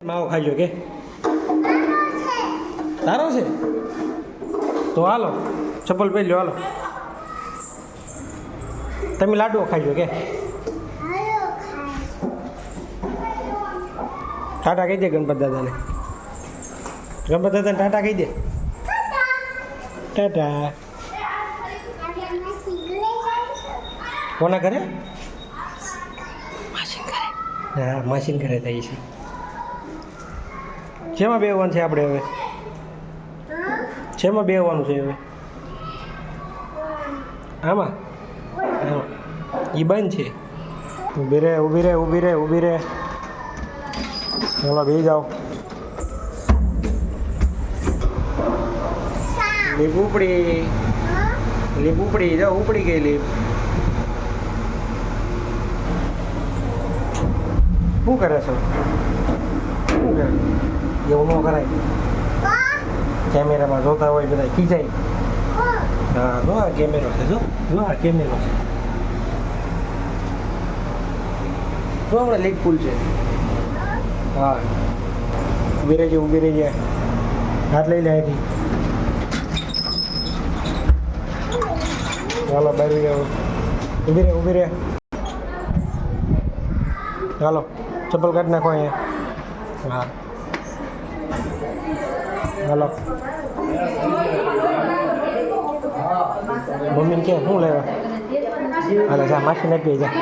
માવો ખાઈ કે તારો છે તો હાલો ચપ્પલ પહેરી લો હાલો તમે લાડવો ખાઈ કે ટાટા કહી દે ગણપત દાદાને ટાટા કહી દે ટાટા કોના ઘરે હા માસીન ઘરે થઈ છે શેમાં બેહવાનું છે આપણે હવે શેમાં બેહવાનું છે હવે આમાં એ બંધ છે ઊભી રહે ઊભી રહે ઊભી રહે ઊભી રહે ચાલો બેસી જાઓ લીપ ઉપડી જાઓ ઉપડી ગઈ લીપ શું કરે છો શું કરે એવું ન કરાય કેમેરામાં જોતા હોય બધા ખીજાય હા જો આ કેમેરો છે જો આ કેમેરો છે જો હમણાં લીક પુલ છે હા ઊભી રહી જાય હાથ લઈ લે અહીંથી ચાલો બારી જાઓ ઊભી રહે ચાલો ચપ્પલ કાઢી નાખો અહીંયા હા ચાલો મમ્મીને કે શું લેવા હાલે જા માસીને આપી જા